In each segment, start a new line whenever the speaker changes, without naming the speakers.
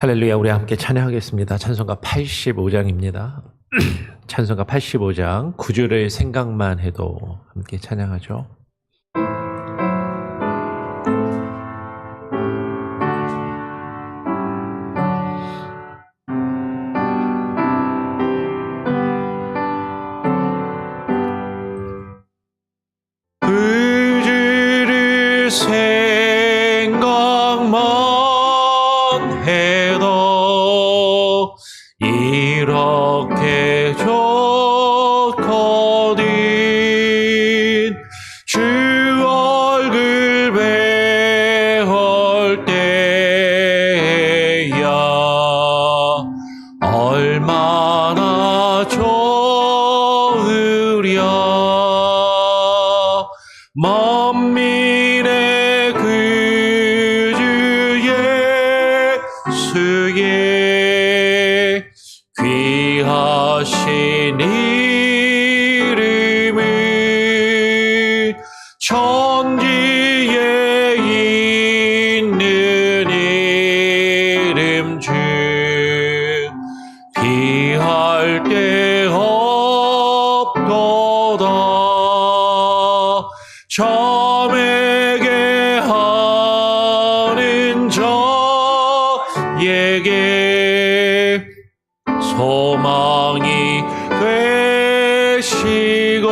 할렐루야. 우리 함께 찬양하겠습니다. 찬송가 85장입니다. 찬송가 85장 9절의 생각만 해도 함께 찬양하죠. 그들의 생각만 해도 이렇게 좋거든. 주 얼굴 배울 때야 얼마나 좋으랴. 만민의 그 주 예수의 귀하신 이름은 천지에 있는 이름 중 비할 데 없도다. 점에게 하는 자에게 소망이 되시고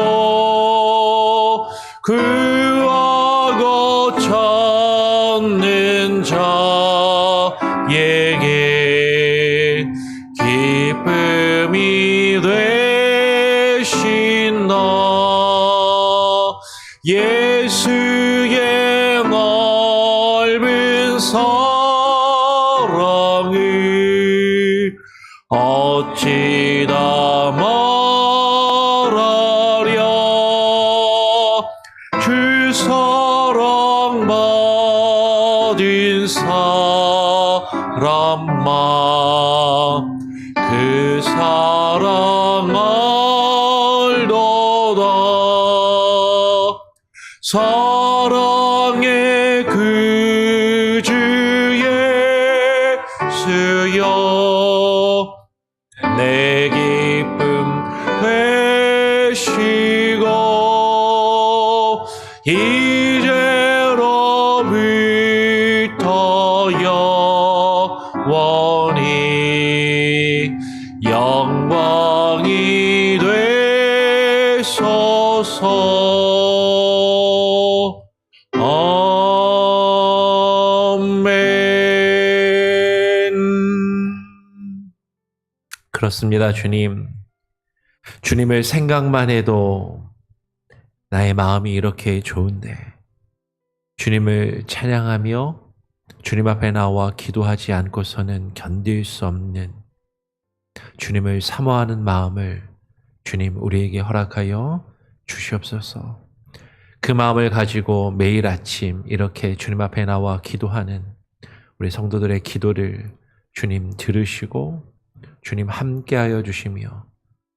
구하고 찾는 자에게 기쁨이 되신다. 예수의 넓은 사랑을 어찌 다 말하랴. 주 사랑 받은 사람만 그 사랑 알도다. 사랑의 그 주 예수여 내 기쁨 되시고 이제로부터 영원히 영광이 되소서. 그렇습니다. 주님을 생각만 해도 나의 마음이 이렇게 좋은데, 주님을 찬양하며 주님 앞에 나와 기도하지 않고서는 견딜 수 없는 주님을 사모하는 마음을 주님 우리에게 허락하여 주시옵소서. 그 마음을 가지고 매일 아침 이렇게 주님 앞에 나와 기도하는 우리 성도들의 기도를 주님 들으시고 주님 함께하여 주시며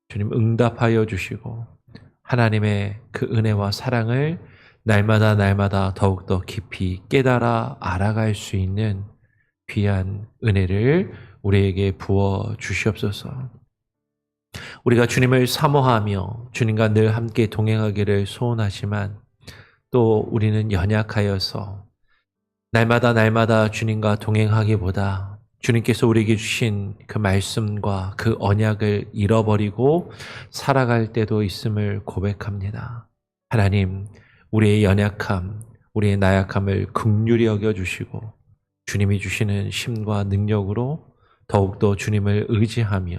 주님 응답하여 주시고 하나님의 그 은혜와 사랑을 날마다 더욱더 깊이 깨달아 알아갈 수 있는 귀한 은혜를 우리에게 부어 주시옵소서. 우리가 주님을 사모하며 주님과 늘 함께 동행하기를 소원하지만 또 우리는 연약하여서 날마다 주님과 동행하기보다 주님께서 우리에게 주신 그 말씀과 그 언약을 잃어버리고 살아갈 때도 있음을 고백합니다. 하나님, 우리의 연약함, 우리의 나약함을 긍휼히 여겨주시고 주님이 주시는 힘과 능력으로 더욱더 주님을 의지하며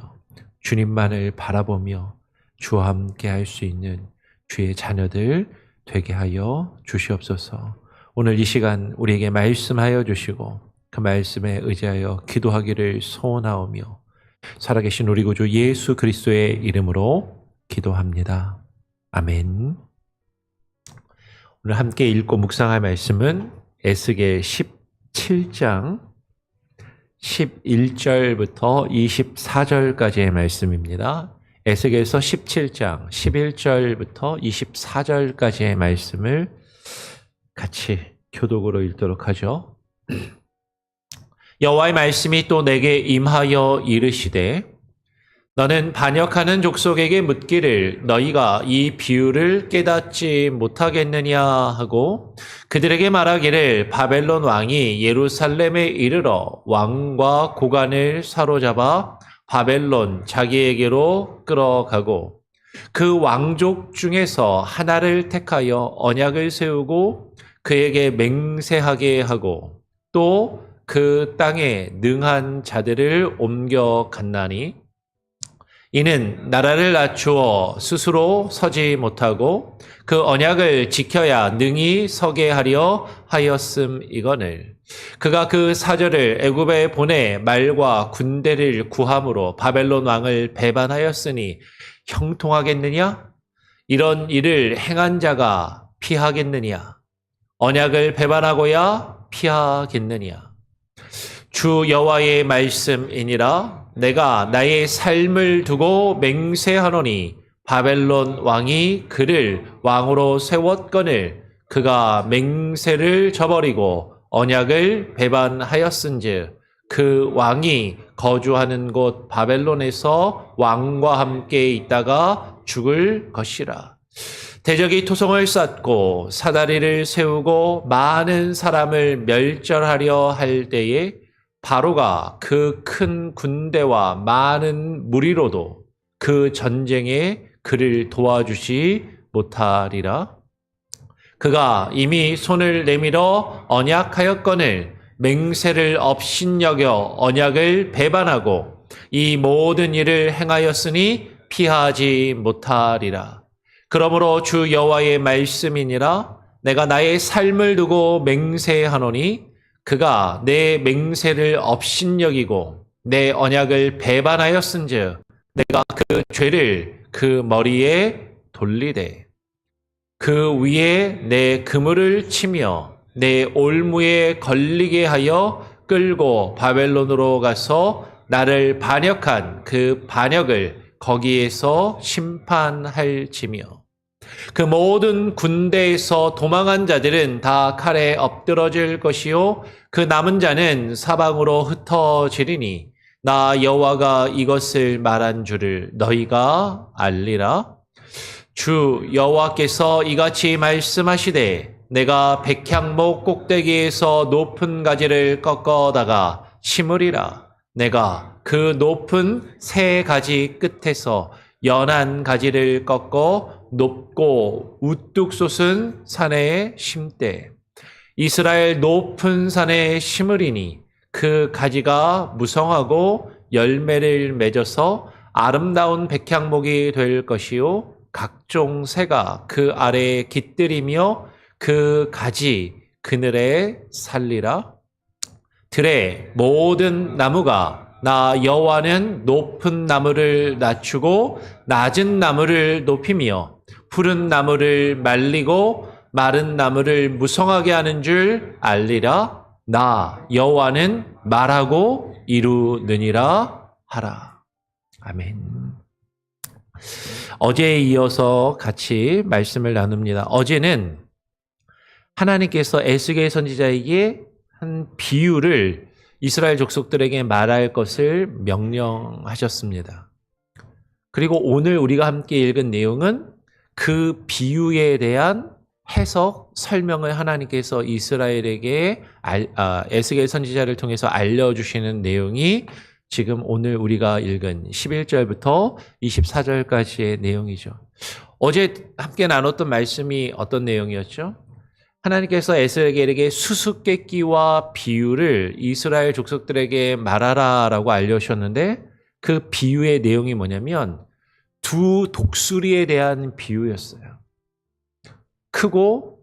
주님만을 바라보며 주와 함께 할 수 있는 주의 자녀들 되게 하여 주시옵소서. 오늘 이 시간 우리에게 말씀하여 주시고 그 말씀에 의지하여 기도하기를 소원하오며 살아계신 우리 구주 예수 그리스도의 이름으로 기도합니다. 아멘. 오늘 함께 읽고 묵상할 말씀은 에스겔 17장 11절부터 24절까지의 말씀입니다. 에스겔서 17장 11절부터 24절까지의 말씀을 같이 교독으로 읽도록 하죠. 여호와의 말씀이 또 내게 임하여 이르시되 너는 반역하는 족속에게 묻기를 너희가 이 비유를 깨닫지 못하겠느냐 하고 그들에게 말하기를 바벨론 왕이 예루살렘에 이르러 왕과 고관을 사로잡아 바벨론 자기에게로 끌어가고 그 왕족 중에서 하나를 택하여 언약을 세우고 그에게 맹세하게 하고 또 그 땅에 능한 자들을 옮겨갔나니 이는 나라를 낮추어 스스로 서지 못하고 그 언약을 지켜야 능히 서게 하려 하였음이거늘 그가 그 사절을 애굽에 보내 말과 군대를 구함으로 바벨론 왕을 배반하였으니 형통하겠느냐? 이런 일을 행한 자가 피하겠느냐? 언약을 배반하고야 피하겠느냐? 주 여호와의 말씀이니라 내가 나의 삶을 두고 맹세하노니 바벨론 왕이 그를 왕으로 세웠거늘 그가 맹세를 저버리고 언약을 배반하였은즉 그 왕이 거주하는 곳 바벨론에서 왕과 함께 있다가 죽을 것이라. 대적이 토성을 쌓고 사다리를 세우고 많은 사람을 멸절하려 할 때에 바로가 그 큰 군대와 많은 무리로도 그 전쟁에 그를 도와주지 못하리라. 그가 이미 손을 내밀어 언약하였거늘 맹세를 업신여겨 언약을 배반하고 이 모든 일을 행하였으니 피하지 못하리라. 그러므로 주 여호와의 말씀이니라 내가 나의 삶을 두고 맹세하노니 그가 내 맹세를 업신여기고 내 언약을 배반하였은즉 내가 그 죄를 그 머리에 돌리되 그 위에 내 그물을 치며 내 올무에 걸리게 하여 끌고 바벨론으로 가서 나를 반역한 그 반역을 거기에서 심판할지며 그 모든 군대에서 도망한 자들은 다 칼에 엎드러질 것이요 그 남은 자는 사방으로 흩어지리니 나 여호와가 이것을 말한 줄을 너희가 알리라. 주 여호와께서 이같이 말씀하시되 내가 백향목 꼭대기에서 높은 가지를 꺾어다가 심으리라. 내가 그 높은 세 가지 끝에서 연한 가지를 꺾어 높고 우뚝 솟은 산에 심되 이스라엘 높은 산에 심으리니 그 가지가 무성하고 열매를 맺어서 아름다운 백향목이 될 것이요 각종 새가 그 아래에 깃들이며 그 가지 그늘에 살리라. 들의 모든 나무가 나 여호와는 높은 나무를 낮추고 낮은 나무를 높이며 푸른 나무를 말리고 마른 나무를 무성하게 하는 줄 알리라. 나 여호와는 말하고 이루느니라 하라. 아멘. 어제에 이어서 같이 말씀을 나눕니다. 어제는 하나님께서 에스겔 선지자에게 한 비유를 이스라엘 족속들에게 말할 것을 명령하셨습니다. 그리고 오늘 우리가 함께 읽은 내용은 그 비유에 대한 해석, 설명을 하나님께서 이스라엘에게 에스겔 선지자를 통해서 알려주시는 내용이 지금 오늘 우리가 읽은 11절부터 24절까지의 내용이죠. 어제 함께 나눴던 말씀이 어떤 내용이었죠? 하나님께서 에스겔에게 수수께끼와 비유를 이스라엘 족속들에게 말하라라고 알려주셨는데 그 비유의 내용이 뭐냐면 두 독수리에 대한 비유였어요. 크고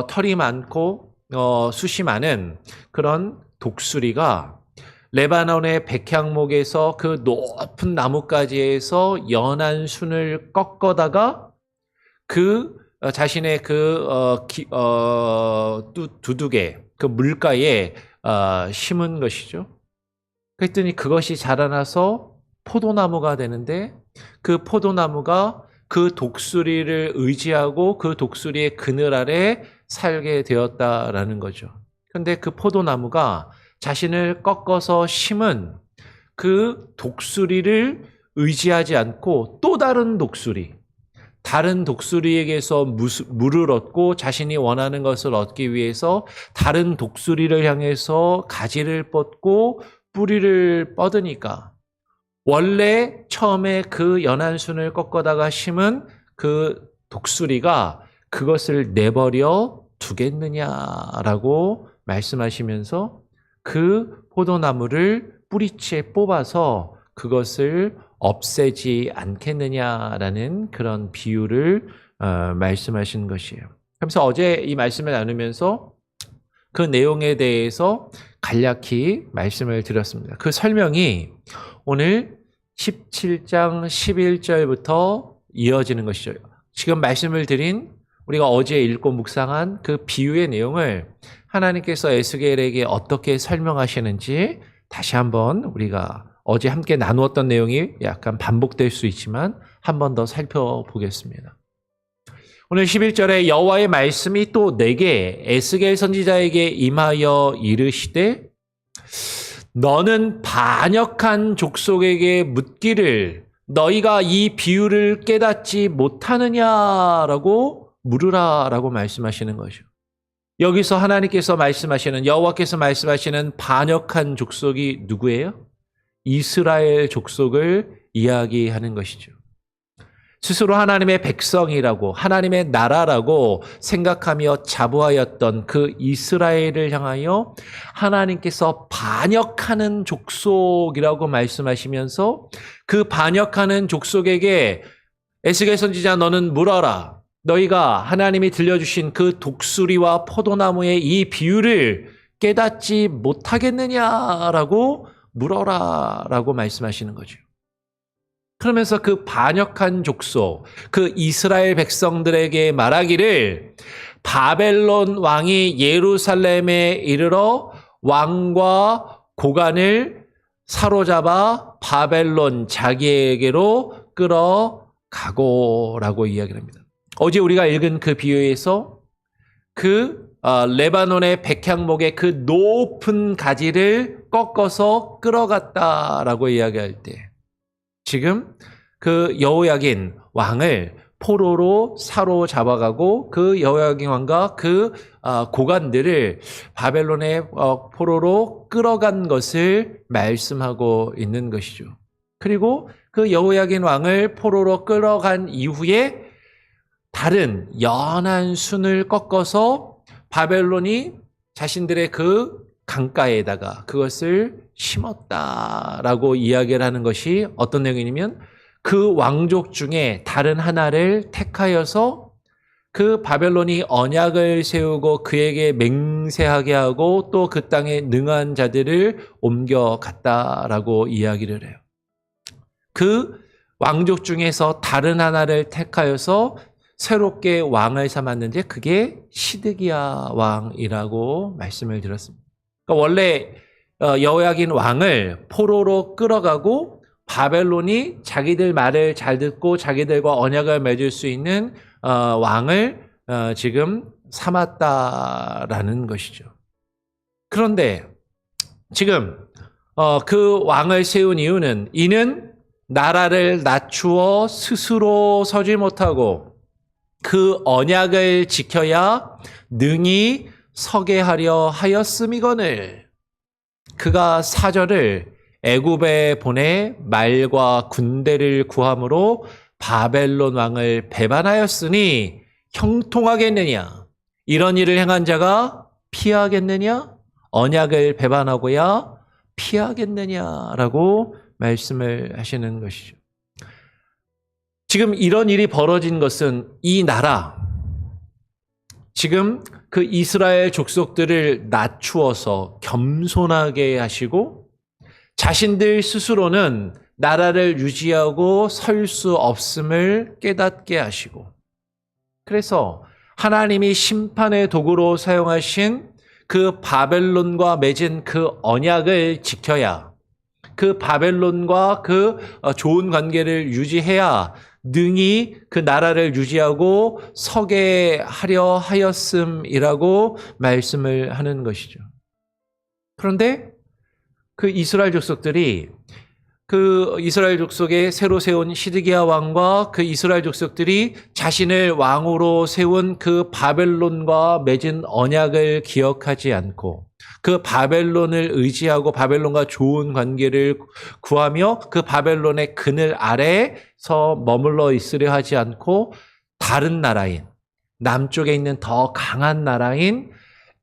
털이 많고 숱이 많은 그런 독수리가 레바논의 백향목에서 그 높은 나뭇가지에서 연한 순을 꺾어다가 그 자신의 그 두둑에 그 물가에 심은 것이죠. 그랬더니 그것이 자라나서 포도나무가 되는데 그 포도나무가 그 독수리를 의지하고 그 독수리의 그늘 아래 살게 되었다라는 거죠. 그런데 그 포도나무가 자신을 꺾어서 심은 그 독수리를 의지하지 않고 또 다른 독수리에게서 물을 얻고 자신이 원하는 것을 얻기 위해서 다른 독수리를 향해서 가지를 뻗고 뿌리를 뻗으니까 원래 처음에 그 연한순을 꺾어다가 심은 그 독수리가 그것을 내버려 두겠느냐라고 말씀하시면서 그 포도나무를 뿌리채 뽑아서 그것을 없애지 않겠느냐라는 그런 비유를 말씀하신 것이에요. 그래서 어제 이 말씀을 나누면서 그 내용에 대해서 간략히 말씀을 드렸습니다. 그 설명이 오늘 17장 11절부터 이어지는 것이죠. 지금 말씀을 드린 우리가 어제 읽고 묵상한 그 비유의 내용을 하나님께서 에스겔에게 어떻게 설명하시는지 다시 한번 우리가 어제 함께 나누었던 내용이 약간 반복될 수 있지만 한 번 더 살펴보겠습니다. 오늘 11절에 여호와의 말씀이 또 내게 에스겔 선지자에게 임하여 이르시되 너는 반역한 족속에게 묻기를 너희가 이 비유를 깨닫지 못하느냐라고 물으라라고 말씀하시는 거죠. 여기서 하나님께서 말씀하시는 여호와께서 말씀하시는 반역한 족속이 누구예요? 이스라엘 족속을 이야기하는 것이죠. 스스로 하나님의 백성이라고 하나님의 나라라고 생각하며 자부하였던 그 이스라엘을 향하여 하나님께서 반역하는 족속이라고 말씀하시면서 그 반역하는 족속에게 에스겔 선지자 너는 물어라. 너희가 하나님이 들려주신 그 독수리와 포도나무의 이 비유를 깨닫지 못하겠느냐라고 물어라라고 말씀하시는 거죠. 그러면서 그 반역한 족속, 그 이스라엘 백성들에게 말하기를 바벨론 왕이 예루살렘에 이르러 왕과 고관을 사로잡아 바벨론 자기에게로 끌어가고라고 이야기를 합니다. 어제 우리가 읽은 그 비유에서 그 레바논의 백향목의 그 높은 가지를 꺾어서 끌어갔다라고 이야기할 때 지금 그 여호야긴 왕을 포로로 사로잡아가고 그 여호야긴 왕과 그 고관들을 바벨론의 포로로 끌어간 것을 말씀하고 있는 것이죠. 그리고 그 여호야긴 왕을 포로로 끌어간 이후에 다른 연한 순을 꺾어서 바벨론이 자신들의 그 강가에다가 그것을 심었다라고 이야기를 하는 것이 어떤 내용이냐면 그 왕족 중에 다른 하나를 택하여서 그 바벨론이 언약을 세우고 그에게 맹세하게 하고 또 그 땅에 능한 자들을 옮겨갔다라고 이야기를 해요. 그 왕족 중에서 다른 하나를 택하여서 새롭게 왕을 삼았는데 그게 시드기야 왕이라고 말씀을 드렸습니다. 그러니까 원래 여호야긴 왕을 포로로 끌어가고 바벨론이 자기들 말을 잘 듣고 자기들과 언약을 맺을 수 있는 왕을 지금 삼았다라는 것이죠. 그런데 지금 그 왕을 세운 이유는 이는 나라를 낮추어 스스로 서지 못하고 그 언약을 지켜야 능히 서게 하려 하였음이거늘 그가 사절을 애굽에 보내 말과 군대를 구함으로 바벨론 왕을 배반하였으니 형통하겠느냐? 이런 일을 행한 자가 피하겠느냐? 언약을 배반하고야 피하겠느냐라고 말씀을 하시는 것이죠. 지금 이런 일이 벌어진 것은 이 나라, 지금 그 이스라엘 족속들을 낮추어서 겸손하게 하시고 자신들 스스로는 나라를 유지하고 설 수 없음을 깨닫게 하시고 그래서 하나님이 심판의 도구로 사용하신 그 바벨론과 맺은 그 언약을 지켜야 그 바벨론과 그 좋은 관계를 유지해야 능히 그 나라를 유지하고 서게 하려 하였음이라고 말씀을 하는 것이죠. 그런데 그 이스라엘 족속들이 그 이스라엘 족속의 새로 세운 시드기야 왕과 그 이스라엘 족속들이 자신을 왕으로 세운 그 바벨론과 맺은 언약을 기억하지 않고 그 바벨론을 의지하고 바벨론과 좋은 관계를 구하며 그 바벨론의 그늘 아래에서 머물러 있으려 하지 않고 다른 나라인 남쪽에 있는 더 강한 나라인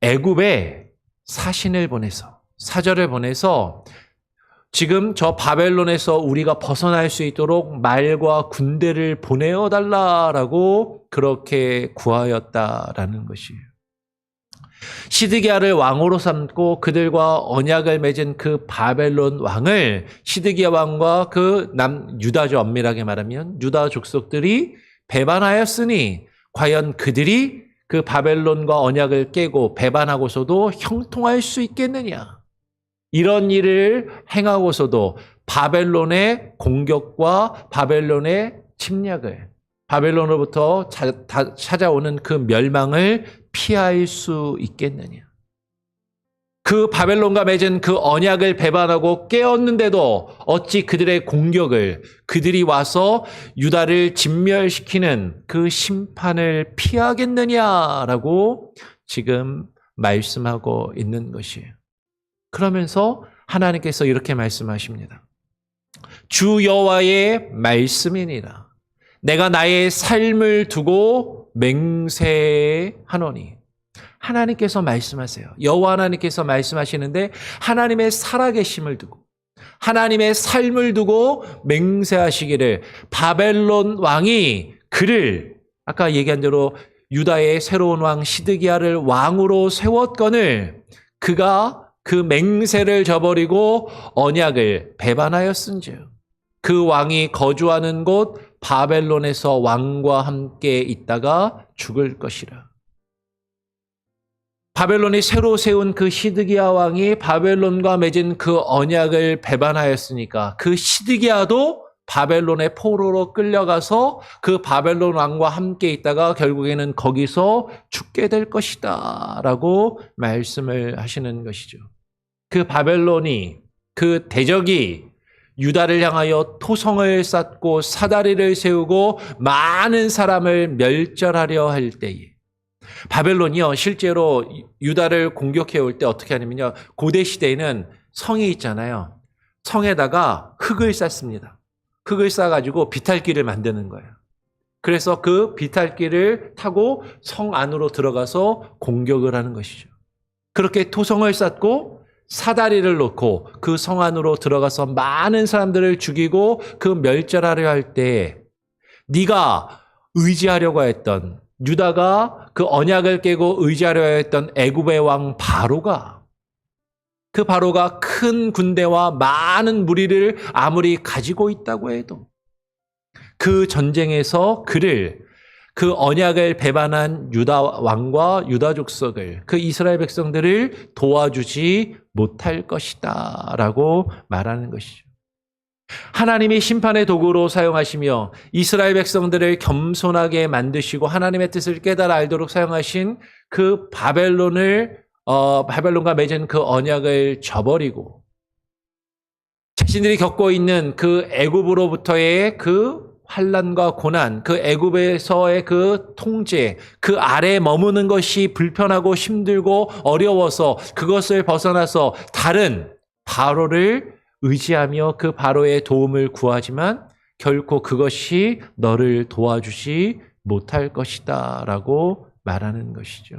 애굽에 사신을 보내서 사절을 보내서 지금 저 바벨론에서 우리가 벗어날 수 있도록 말과 군대를 보내어 달라라고 그렇게 구하였다라는 것이에요. 시드기야를 왕으로 삼고 그들과 언약을 맺은 그 바벨론 왕을 시드기야 왕과 그 유다죠, 엄밀하게 말하면 유다 족속들이 배반하였으니 과연 그들이 그 바벨론과 언약을 깨고 배반하고서도 형통할 수 있겠느냐? 이런 일을 행하고서도 바벨론의 공격과 바벨론의 침략을, 바벨론으로부터 찾아오는 그 멸망을 피할 수 있겠느냐. 그 바벨론과 맺은 그 언약을 배반하고 깨었는데도 어찌 그들의 공격을, 그들이 와서 유다를 진멸시키는 그 심판을 피하겠느냐라고 지금 말씀하고 있는 것이에요. 그러면서 하나님께서 이렇게 말씀하십니다. 주 여호와의 말씀이니라. 내가 나의 삶을 두고 맹세하노니. 하나님께서 말씀하세요. 여호와 하나님께서 말씀하시는데 하나님의 살아계심을 두고 하나님의 삶을 두고 맹세하시기를 바벨론 왕이 그를 아까 얘기한 대로 유다의 새로운 왕 시드기야를 왕으로 세웠거늘 그가 그 맹세를 저버리고 언약을 배반하였은즉 그 왕이 거주하는 곳 바벨론에서 왕과 함께 있다가 죽을 것이라. 바벨론이 새로 세운 그 시드기야 왕이 바벨론과 맺은 그 언약을 배반하였으니까 그 시드기야도 바벨론의 포로로 끌려가서 그 바벨론 왕과 함께 있다가 결국에는 거기서 죽게 될 것이다 라고 말씀을 하시는 것이죠. 그 바벨론이, 그 대적이 유다를 향하여 토성을 쌓고 사다리를 세우고 많은 사람을 멸절하려 할 때에 바벨론이요, 실제로 유다를 공격해 올 때 어떻게 하냐면요, 고대 시대에는 성이 있잖아요. 성에다가 흙을 쌓습니다. 흙을 쌓아가지고 비탈길을 만드는 거예요. 그래서 그 비탈길을 타고 성 안으로 들어가서 공격을 하는 것이죠. 그렇게 토성을 쌓고 사다리를 놓고 그 성 안으로 들어가서 많은 사람들을 죽이고 그 멸절하려 할 때에 네가 의지하려고 했던 유다가 그 언약을 깨고 의지하려 했던 애굽의 왕 바로가 그 바로가 큰 군대와 많은 무리를 아무리 가지고 있다고 해도 그 전쟁에서 그를 그 언약을 배반한 유다 왕과 유다 족속을 그 이스라엘 백성들을 도와주지 못할 것이다 라고 말하는 것이죠. 하나님이 심판의 도구로 사용하시며 이스라엘 백성들을 겸손하게 만드시고 하나님의 뜻을 깨달아 알도록 사용하신 그 바벨론과 맺은 그 언약을 저버리고 자신들이 겪고 있는 그 애굽으로부터의 그 환난과 고난, 그 애굽에서의 그 통제, 그 아래에 머무는 것이 불편하고 힘들고 어려워서 그것을 벗어나서 다른 바로를 의지하며 그 바로의 도움을 구하지만 결코 그것이 너를 도와주지 못할 것이다 라고 말하는 것이죠.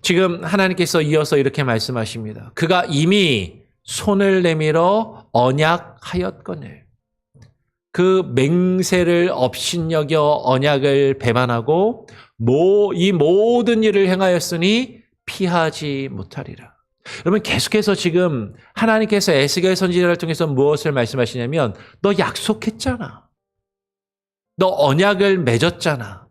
지금 하나님께서 이어서 이렇게 말씀하십니다. 그가 이미 손을 내밀어 언약하였거늘 그 맹세를 업신여겨 언약을 배반하고 이 모든 일을 행하였으니 피하지 못하리라. 여러분 계속해서 지금 하나님께서 에스겔 선지자를 통해서 무엇을 말씀하시냐면 너 약속했잖아. 너 언약을 맺었잖아.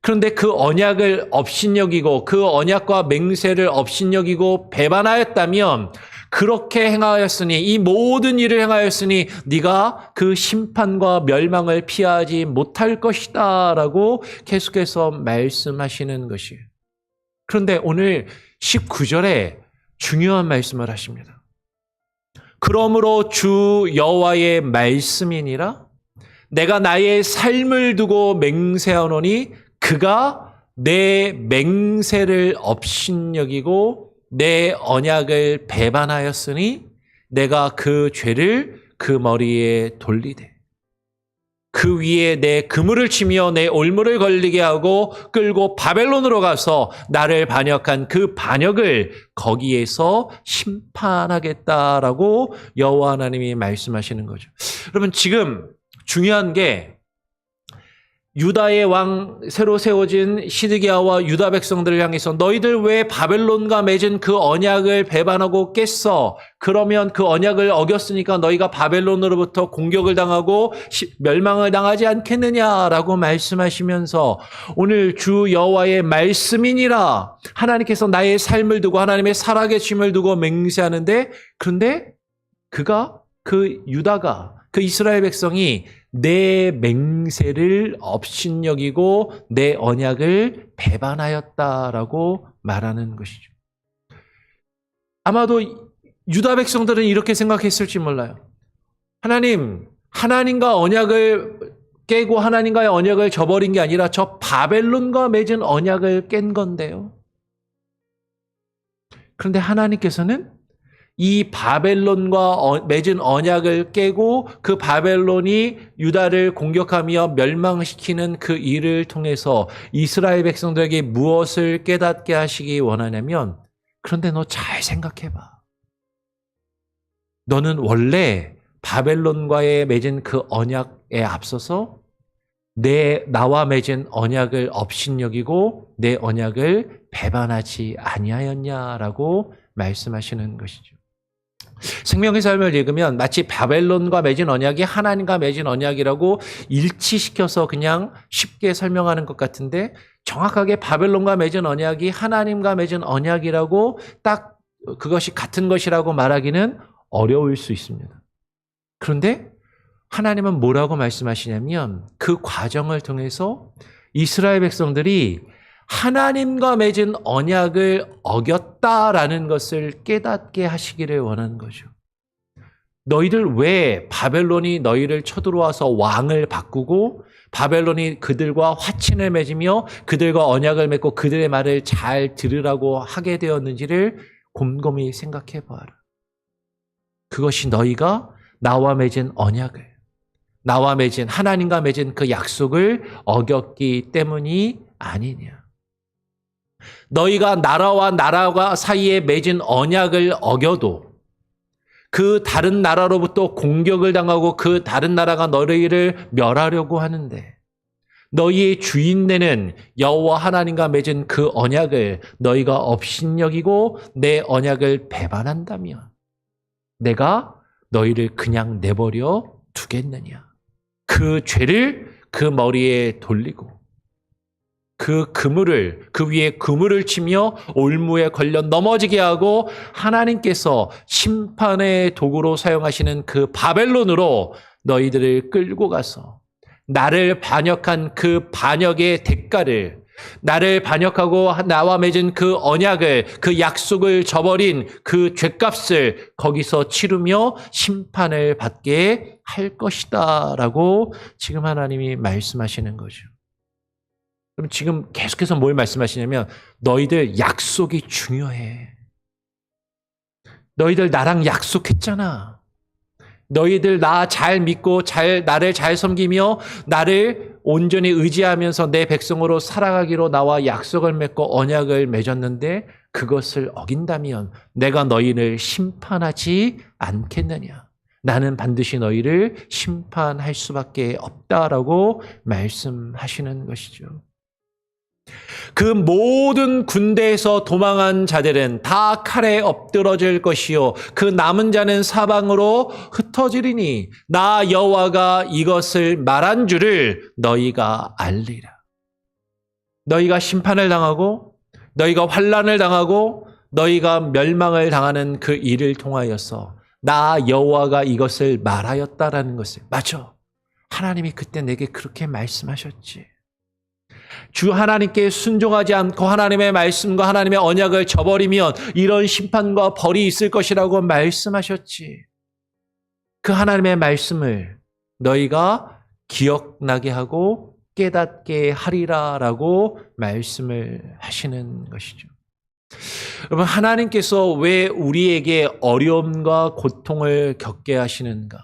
그런데 그 언약을 업신여기고 그 언약과 맹세를 업신여기고 배반하였다면 그렇게 행하였으니 이 모든 일을 행하였으니 네가 그 심판과 멸망을 피하지 못할 것이다 라고 계속해서 말씀하시는 것이에요. 그런데 오늘 19절에 중요한 말씀을 하십니다. 그러므로 주 여호와의 말씀이니라 내가 나의 삶을 두고 맹세하노니 그가 내 맹세를 업신여기고 내 언약을 배반하였으니 내가 그 죄를 그 머리에 돌리되 그 위에 내 그물을 치며 내 올무를 걸리게 하고 끌고 바벨론으로 가서 나를 반역한 그 반역을 거기에서 심판하겠다라고 여호와 하나님이 말씀하시는 거죠. 여러분 지금 중요한 게 유다의 왕 새로 세워진 시드기야와 유다 백성들을 향해서 너희들 왜 바벨론과 맺은 그 언약을 배반하고 깼어? 그러면 그 언약을 어겼으니까 너희가 바벨론으로부터 공격을 당하고 멸망을 당하지 않겠느냐라고 말씀하시면서 오늘 주 여호와의 말씀이니라 하나님께서 나의 삶을 두고 하나님의 살아계심을 두고 맹세하는데 그런데 그 유다가 그 이스라엘 백성이 내 맹세를 업신여기고 내 언약을 배반하였다라고 말하는 것이죠. 아마도 유다 백성들은 이렇게 생각했을지 몰라요. 하나님과 언약을 깨고 하나님과의 언약을 저버린 게 아니라 저 바벨론과 맺은 언약을 깬 건데요. 그런데 하나님께서는 이 바벨론과 맺은 언약을 깨고 그 바벨론이 유다를 공격하며 멸망시키는 그 일을 통해서 이스라엘 백성들에게 무엇을 깨닫게 하시기 원하냐면 그런데 너 잘 생각해봐. 너는 원래 바벨론과의 맺은 그 언약에 앞서서 나와 맺은 언약을 업신여기고 내 언약을 배반하지 아니하였냐라고 말씀하시는 것이죠. 생명의 삶을 읽으면 마치 바벨론과 맺은 언약이 하나님과 맺은 언약이라고 일치시켜서 그냥 쉽게 설명하는 것 같은데 정확하게 바벨론과 맺은 언약이 하나님과 맺은 언약이라고 딱 그것이 같은 것이라고 말하기는 어려울 수 있습니다. 그런데 하나님은 뭐라고 말씀하시냐면 그 과정을 통해서 이스라엘 백성들이 하나님과 맺은 언약을 어겼다라는 것을 깨닫게 하시기를 원하는 거죠. 너희들 왜 바벨론이 너희를 쳐들어와서 왕을 바꾸고 바벨론이 그들과 화친을 맺으며 그들과 언약을 맺고 그들의 말을 잘 들으라고 하게 되었는지를 곰곰이 생각해 봐라. 그것이 너희가 나와 맺은 언약을 나와 맺은 하나님과 맺은 그 약속을 어겼기 때문이 아니냐. 너희가 나라와 나라가 사이에 맺은 언약을 어겨도 그 다른 나라로부터 공격을 당하고 그 다른 나라가 너희를 멸하려고 하는데 너희의 주인되는 여호와 하나님과 맺은 그 언약을 너희가 업신여기고 내 언약을 배반한다면 내가 너희를 그냥 내버려 두겠느냐. 그 죄를 그 머리에 돌리고 그 위에 그물을 치며 올무에 걸려 넘어지게 하고 하나님께서 심판의 도구로 사용하시는 그 바벨론으로 너희들을 끌고 가서 나를 반역한 그 반역의 대가를 나를 반역하고 나와 맺은 그 언약을 그 약속을 저버린 그 죄값을 거기서 치르며 심판을 받게 할 것이다 라고 지금 하나님이 말씀하시는 거죠. 그럼 지금 계속해서 뭘 말씀하시냐면 너희들 약속이 중요해. 너희들 나랑 약속했잖아. 너희들 나 잘 믿고 나를 잘 섬기며 나를 온전히 의지하면서 내 백성으로 살아가기로 나와 약속을 맺고 언약을 맺었는데 그것을 어긴다면 내가 너희를 심판하지 않겠느냐. 나는 반드시 너희를 심판할 수밖에 없다라고 말씀하시는 것이죠. 그 모든 군대에서 도망한 자들은 다 칼에 엎드러질 것이요 그 남은 자는 사방으로 흩어지리니 나 여호와가 이것을 말한 줄을 너희가 알리라. 너희가 심판을 당하고 너희가 환난을 당하고 너희가 멸망을 당하는 그 일을 통하여서 나 여호와가 이것을 말하였다라는 것을 맞아. 하나님이 그때 내게 그렇게 말씀하셨지. 주 하나님께 순종하지 않고 하나님의 말씀과 하나님의 언약을 저버리면 이런 심판과 벌이 있을 것이라고 말씀하셨지. 그 하나님의 말씀을 너희가 기억나게 하고 깨닫게 하리라라고 말씀을 하시는 것이죠. 여러분, 하나님께서 왜 우리에게 어려움과 고통을 겪게 하시는가?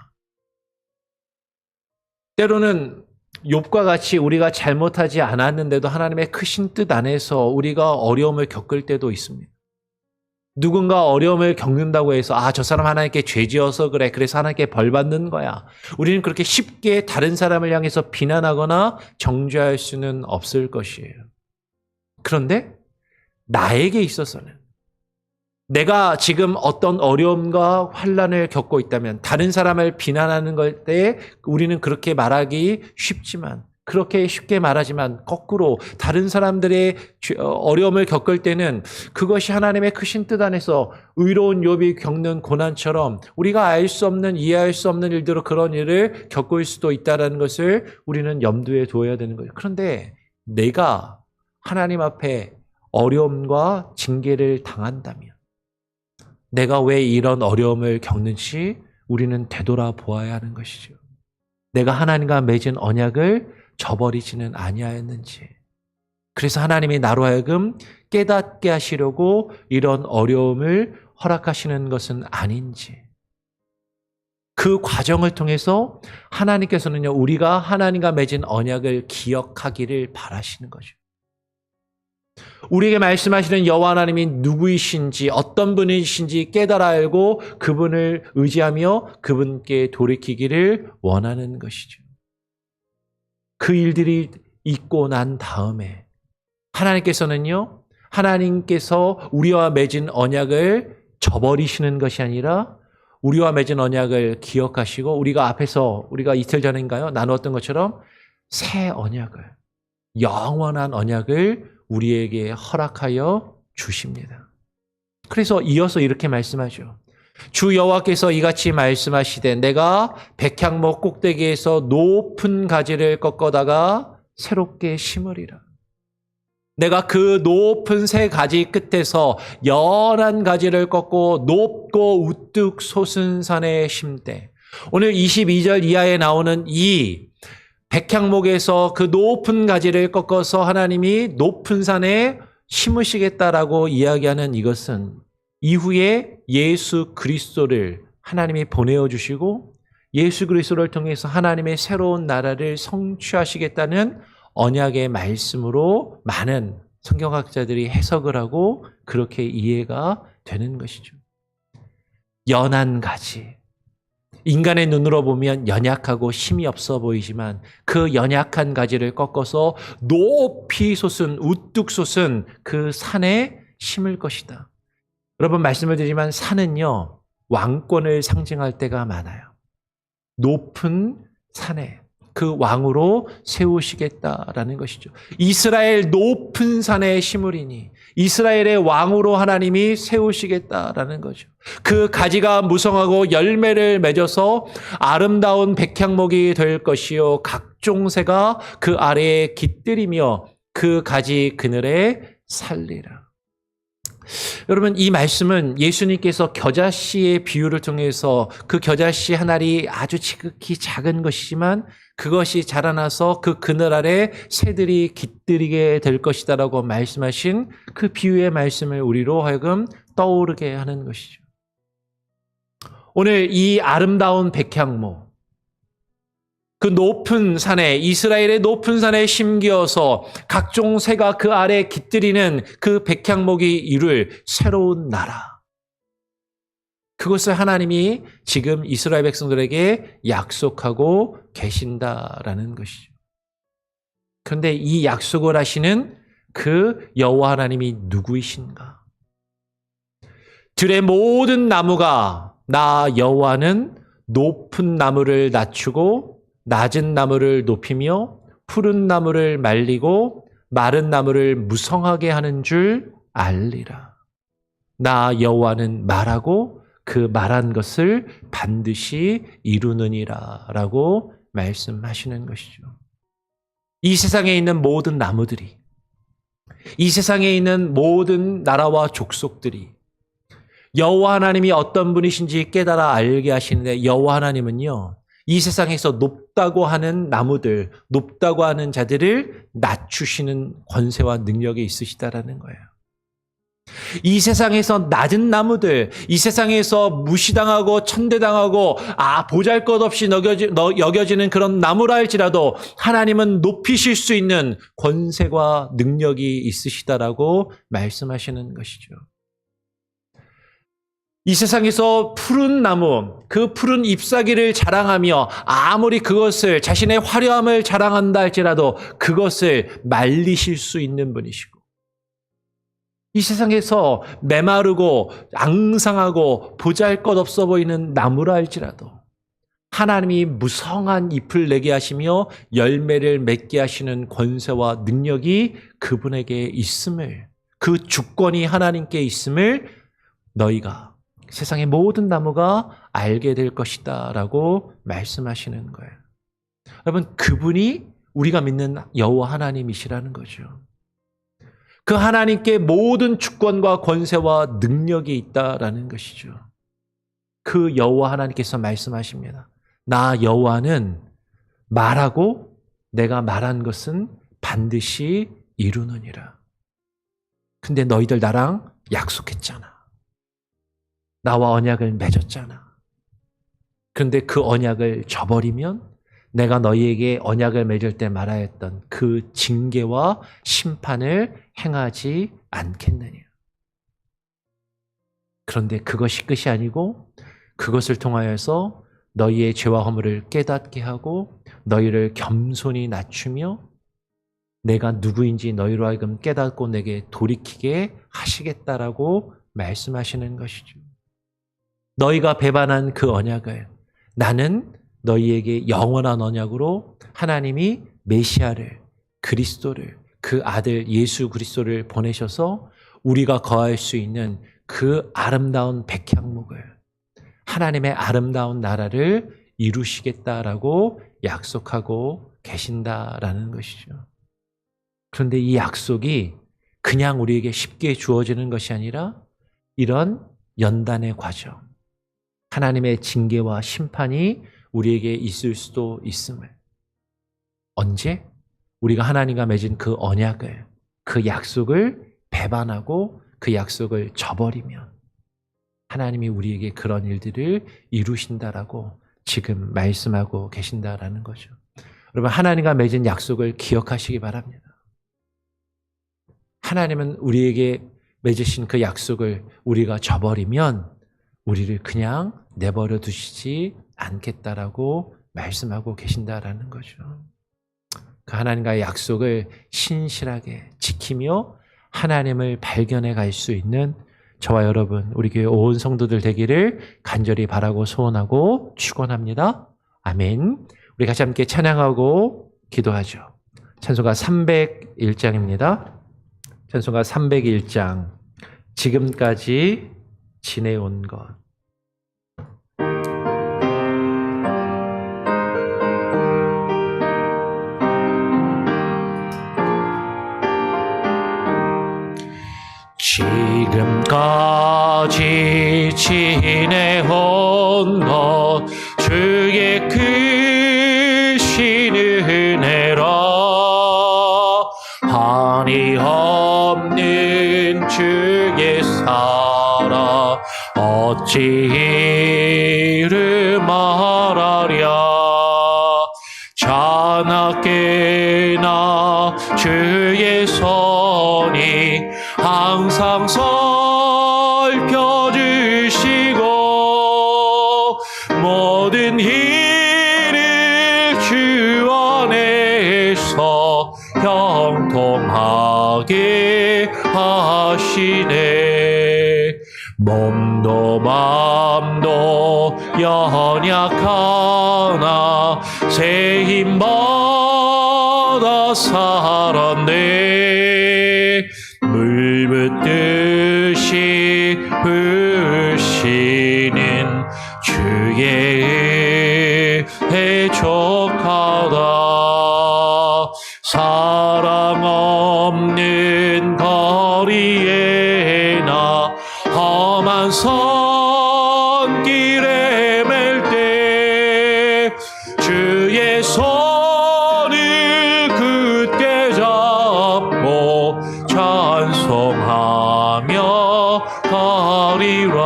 때로는 욥과 같이 우리가 잘못하지 않았는데도 하나님의 크신 뜻 안에서 우리가 어려움을 겪을 때도 있습니다. 누군가 어려움을 겪는다고 해서 저 사람 하나님께 죄 지어서 그래. 그래서 하나님께 벌 받는 거야. 우리는 그렇게 쉽게 다른 사람을 향해서 비난하거나 정죄할 수는 없을 것이에요. 그런데 나에게 있어서는 내가 지금 어떤 어려움과 환난을 겪고 있다면 다른 사람을 비난하는 걸 때 우리는 그렇게 말하기 쉽지만 그렇게 쉽게 말하지만 거꾸로 다른 사람들의 어려움을 겪을 때는 그것이 하나님의 크신 뜻 안에서 의로운 욥이 겪는 고난처럼 우리가 알 수 없는 이해할 수 없는 일대로 그런 일을 겪을 수도 있다는 것을 우리는 염두에 두어야 되는 거예요. 그런데 내가 하나님 앞에 어려움과 징계를 당한다면 내가 왜 이런 어려움을 겪는지 우리는 되돌아보아야 하는 것이죠. 내가 하나님과 맺은 언약을 저버리지는 아니하였는지, 그래서 하나님이 나로 하여금 깨닫게 하시려고 이런 어려움을 허락하시는 것은 아닌지, 그 과정을 통해서 하나님께서는요, 우리가 하나님과 맺은 언약을 기억하기를 바라시는 거죠. 우리에게 말씀하시는 여호와 하나님이 누구이신지 어떤 분이신지 깨달아 알고 그분을 의지하며 그분께 돌이키기를 원하는 것이죠. 그 일들이 있고 난 다음에 하나님께서는요, 하나님께서 우리와 맺은 언약을 저버리시는 것이 아니라 우리와 맺은 언약을 기억하시고 우리가 앞에서 우리가 이틀 전인가요? 나누었던 것처럼 새 언약을, 영원한 언약을 우리에게 허락하여 주십니다. 그래서 이어서 이렇게 말씀하죠. 주 여호와께서 이같이 말씀하시되 내가 백향목 꼭대기에서 높은 가지를 꺾어다가 새롭게 심으리라. 내가 그 높은 새 가지 끝에서 연한 가지를 꺾고 높고 우뚝 솟은 산에 심되, 오늘 22절 이하에 나오는 이 백향목에서 그 높은 가지를 꺾어서 하나님이 높은 산에 심으시겠다라고 이야기하는 이것은 이후에 예수 그리스도를 하나님이 보내어 주시고 예수 그리스도를 통해서 하나님의 새로운 나라를 성취하시겠다는 언약의 말씀으로 많은 성경학자들이 해석을 하고 그렇게 이해가 되는 것이죠. 연한 가지. 인간의 눈으로 보면 연약하고 힘이 없어 보이지만 그 연약한 가지를 꺾어서 높이 솟은, 우뚝 솟은 그 산에 심을 것이다. 여러분, 말씀을 드리지만 산은요, 왕권을 상징할 때가 많아요. 높은 산에 그 왕으로 세우시겠다라는 것이죠. 이스라엘 높은 산에 심으리니 이스라엘의 왕으로 하나님이 세우시겠다라는 거죠. 그 가지가 무성하고 열매를 맺어서 아름다운 백향목이 될 것이요 각종 새가 그 아래에 깃들이며 그 가지 그늘에 살리라. 여러분, 이 말씀은 예수님께서 겨자씨의 비유를 통해서 그 겨자씨 한 알이 아주 지극히 작은 것이지만 그것이 자라나서 그 그늘 아래 새들이 깃들이게 될 것이다라고 말씀하신 그 비유의 말씀을 우리로 하여금 떠오르게 하는 것이죠. 오늘 이 아름다운 백향목, 그 높은 산에, 이스라엘의 높은 산에 심기어서 각종 새가 그 아래 깃들이는 그 백향목이 이룰 새로운 나라. 그것을 하나님이 지금 이스라엘 백성들에게 약속하고 계신다라는 것이죠. 그런데 이 약속을 하시는 그 여호와 하나님이 누구이신가? 들의 모든 나무가 나 여호와는 높은 나무를 낮추고 낮은 나무를 높이며 푸른 나무를 말리고 마른 나무를 무성하게 하는 줄 알리라. 나 여호와는 말하고 그 말한 것을 반드시 이루느니라 라고 말씀하시는 것이죠. 이 세상에 있는 모든 나무들이, 이 세상에 있는 모든 나라와 족속들이 여호와 하나님이 어떤 분이신지 깨달아 알게 하시는데, 여호와 하나님은요, 이 세상에서 높다고 하는 나무들, 높다고 하는 자들을 낮추시는 권세와 능력이 있으시다라는 거예요. 이 세상에서 낮은 나무들, 이 세상에서 무시당하고 천대당하고 보잘것없이 여겨지는 그런 나무라 할지라도 하나님은 높이실 수 있는 권세와 능력이 있으시다라고 말씀하시는 것이죠. 이 세상에서 푸른 나무, 그 푸른 잎사귀를 자랑하며 아무리 그것을, 자신의 화려함을 자랑한다 할지라도 그것을 말리실 수 있는 분이시고, 이 세상에서 메마르고 앙상하고 보잘것없어 보이는 나무라 할지라도 하나님이 무성한 잎을 내게 하시며 열매를 맺게 하시는 권세와 능력이 그분에게 있음을, 그 주권이 하나님께 있음을 너희가, 세상의 모든 나무가 알게 될 것이다 라고 말씀하시는 거예요. 여러분, 그분이 우리가 믿는 여호와 하나님이시라는 거죠. 그 하나님께 모든 주권과 권세와 능력이 있다라는 것이죠. 그 여호와 하나님께서 말씀하십니다. 나 여호와는 말하고 내가 말한 것은 반드시 이루느니라. 근데 너희들 나랑 약속했잖아. 나와 언약을 맺었잖아. 그런데 그 언약을 저버리면 내가 너희에게 언약을 맺을 때 말하였던 그 징계와 심판을 행하지 않겠느냐. 그런데 그것이 끝이 아니고 그것을 통하여서 너희의 죄와 허물을 깨닫게 하고 너희를 겸손히 낮추며 내가 누구인지 너희로 하여금 깨닫고 내게 돌이키게 하시겠다라고 말씀하시는 것이죠. 너희가 배반한 그 언약을 나는 너희에게 영원한 언약으로 하나님이 메시아를, 그리스도를, 그 아들 예수 그리스도를 보내셔서 우리가 거할 수 있는 그 아름다운 백향목을, 하나님의 아름다운 나라를 이루시겠다라고 약속하고 계신다라는 것이죠. 그런데 이 약속이 그냥 우리에게 쉽게 주어지는 것이 아니라 이런 연단의 과정, 하나님의 징계와 심판이 우리에게 있을 수도 있음을, 언제? 우리가 하나님과 맺은 그 언약을, 그 약속을 배반하고 그 약속을 저버리면 하나님이 우리에게 그런 일들을 이루신다라고 지금 말씀하고 계신다라는 거죠. 여러분, 하나님과 맺은 약속을 기억하시기 바랍니다. 하나님은 우리에게 맺으신 그 약속을 우리가 저버리면 우리를 그냥 내버려 두시지 않겠다라고 말씀하고 계신다라는 거죠. 그 하나님과의 약속을 신실하게 지키며 하나님을 발견해 갈 수 있는 저와 여러분, 우리 교회 온 성도들 되기를 간절히 바라고 소원하고 축원합니다. 아멘. 우리 같이 함께 찬양하고 기도하죠. 찬송가 301장입니다. 찬송가 301장. 지금까지 지내온 것. 지금까지 지내온 것 주의 크신 은혜라. 한이 없는 주의 사랑 어찌 이를 말하랴. 자나깨나 주의 선이 항상 살펴주시고 모든 일을 주 안에서 형통하게 하시네. 몸도 맘도 연약하나 새 힘받아 살았네. 물 붓듯이 부으시는 주의 족하다. 험한 선길에 맬 때 주의 손을 굳게 잡고 찬송하며 가리라.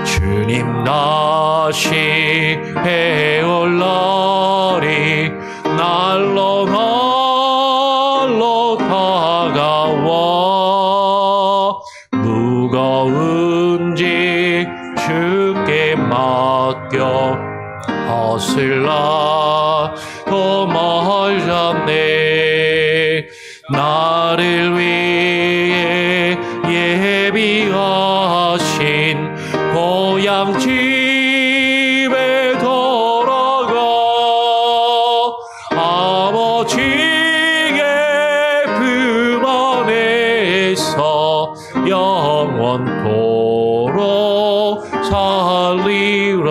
주님 다시 해올 날이 날로 날로 다가와 무거운 짐 주께 맡겨 거슬러도 멀었네. 나를 위해 예비하신 고향 집에 돌아가 아버지의 품 안에서 영원토록 살리라.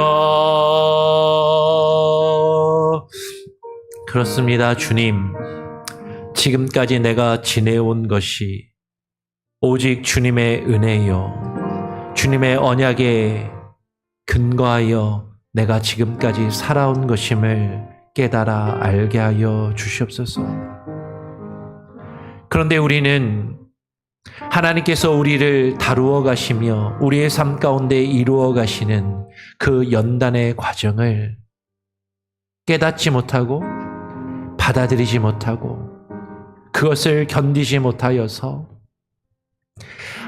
그렇습니다. 주님, 지금까지 내가 지내온 것이 오직 주님의 은혜요, 주님의 언약에 근거하여 내가 지금까지 살아온 것임을 깨달아 알게 하여 주시옵소서. 그런데 우리는 하나님께서 우리를 다루어 가시며 우리의 삶 가운데 이루어 가시는 그 연단의 과정을 깨닫지 못하고 받아들이지 못하고 그것을 견디지 못하여서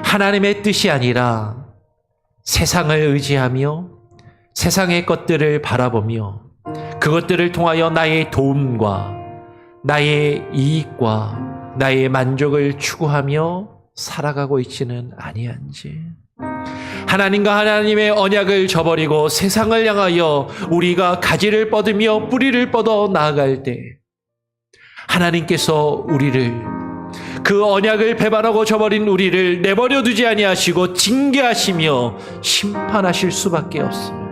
하나님의 뜻이 아니라 세상을 의지하며 세상의 것들을 바라보며 그것들을 통하여 나의 도움과 나의 이익과 나의 만족을 추구하며 살아가고 있지는 아니한지, 하나님과 하나님의 언약을 저버리고 세상을 향하여 우리가 가지를 뻗으며 뿌리를 뻗어 나아갈 때 하나님께서 우리를, 그 언약을 배반하고 저버린 우리를 내버려 두지 아니하시고 징계하시며 심판하실 수밖에 없습니다.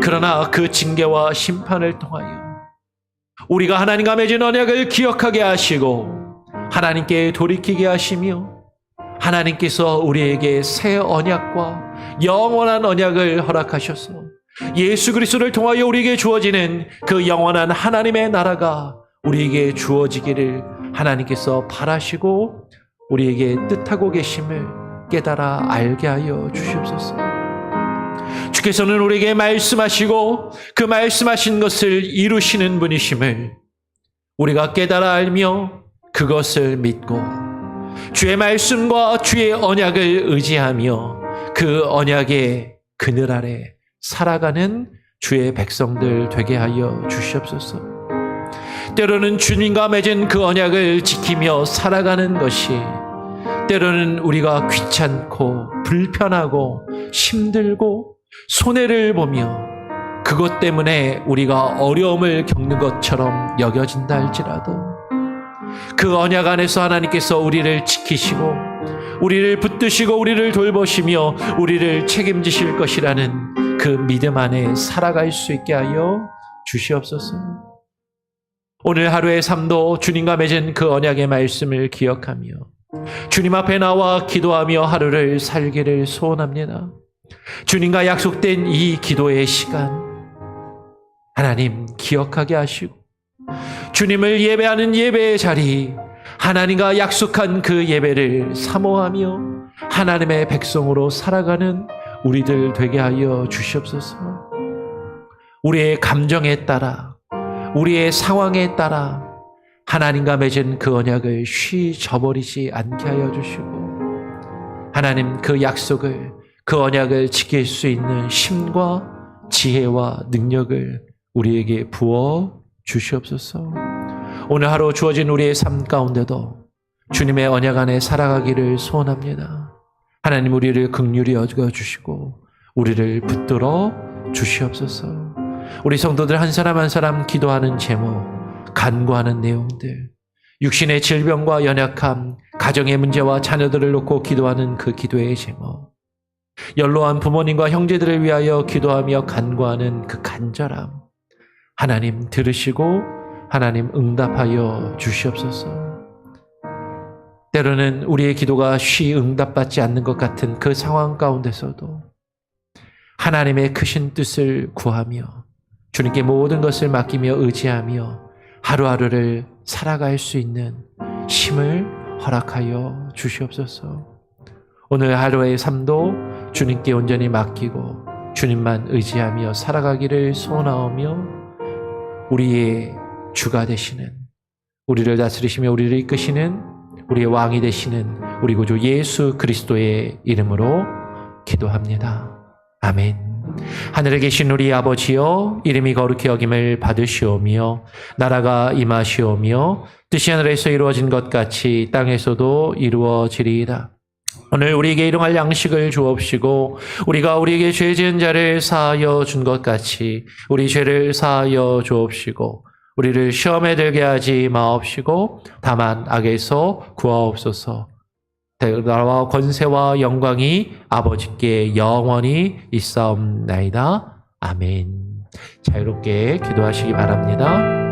그러나 그 징계와 심판을 통하여 우리가 하나님과 맺은 언약을 기억하게 하시고 하나님께 돌이키게 하시며 하나님께서 우리에게 새 언약과 영원한 언약을 허락하셔서 예수 그리스도를 통하여 우리에게 주어지는 그 영원한 하나님의 나라가 우리에게 주어지기를 하나님께서 바라시고 우리에게 뜻하고 계심을 깨달아 알게 하여 주시옵소서. 주께서는 우리에게 말씀하시고 그 말씀하신 것을 이루시는 분이심을 우리가 깨달아 알며 그것을 믿고 주의 말씀과 주의 언약을 의지하며 그 언약의 그늘 아래 살아가는 주의 백성들 되게 하여 주시옵소서. 때로는 주님과 맺은 그 언약을 지키며 살아가는 것이 때로는 우리가 귀찮고 불편하고 힘들고 손해를 보며 그것 때문에 우리가 어려움을 겪는 것처럼 여겨진다 할지라도 그 언약 안에서 하나님께서 우리를 지키시고 우리를 붙드시고 우리를 돌보시며 우리를 책임지실 것이라는 그 믿음 안에 살아갈 수 있게 하여 주시옵소서. 오늘 하루의 삶도 주님과 맺은 그 언약의 말씀을 기억하며 주님 앞에 나와 기도하며 하루를 살기를 소원합니다. 주님과 약속된 이 기도의 시간 하나님 기억하게 하시고 주님을 예배하는 예배의 자리, 하나님과 약속한 그 예배를 사모하며 하나님의 백성으로 살아가는 우리들 되게 하여 주시옵소서. 우리의 감정에 따라 우리의 상황에 따라 하나님과 맺은 그 언약을 쉬 저버리지 않게 하여 주시고 하나님 그 약속을, 그 언약을 지킬 수 있는 힘과 지혜와 능력을 우리에게 부어 주시옵소서. 오늘 하루 주어진 우리의 삶 가운데도 주님의 언약 안에 살아가기를 소원합니다. 하나님 우리를 긍휼히 여겨주시고 우리를 붙들어 주시옵소서. 우리 성도들 한 사람 한 사람 기도하는 제목, 간구하는 내용들, 육신의 질병과 연약함, 가정의 문제와 자녀들을 놓고 기도하는 그 기도의 제목, 연로한 부모님과 형제들을 위하여 기도하며 간구하는 그 간절함, 하나님 들으시고 하나님 응답하여 주시옵소서. 때로는 우리의 기도가 쉬 응답받지 않는 것 같은 그 상황 가운데서도 하나님의 크신 뜻을 구하며 주님께 모든 것을 맡기며 의지하며 하루하루를 살아갈 수 있는 힘을 허락하여 주시옵소서. 오늘 하루의 삶도 주님께 온전히 맡기고 주님만 의지하며 살아가기를 소원하오며 우리의 주가 되시는, 우리를 다스리시며 우리를 이끄시는 우리의 왕이 되시는 우리 구주 예수 그리스도의 이름으로 기도합니다. 아멘. 하늘에 계신 우리 아버지여, 이름이 거룩히 여김을 받으시오며 나라가 임하시오며 뜻이 하늘에서 이루어진 것 같이 땅에서도 이루어지리이다. 오늘 우리에게 일용할 양식을 주옵시고 우리가 우리에게 죄 지은 자를 사하여 준 것 같이 우리 죄를 사하여 주옵시고 우리를 시험에 들게 하지 마옵시고 다만 악에서 구하옵소서. 나라와 권세와 영광이 아버지께 영원히 있사옵나이다. 아멘. 자유롭게 기도하시기 바랍니다.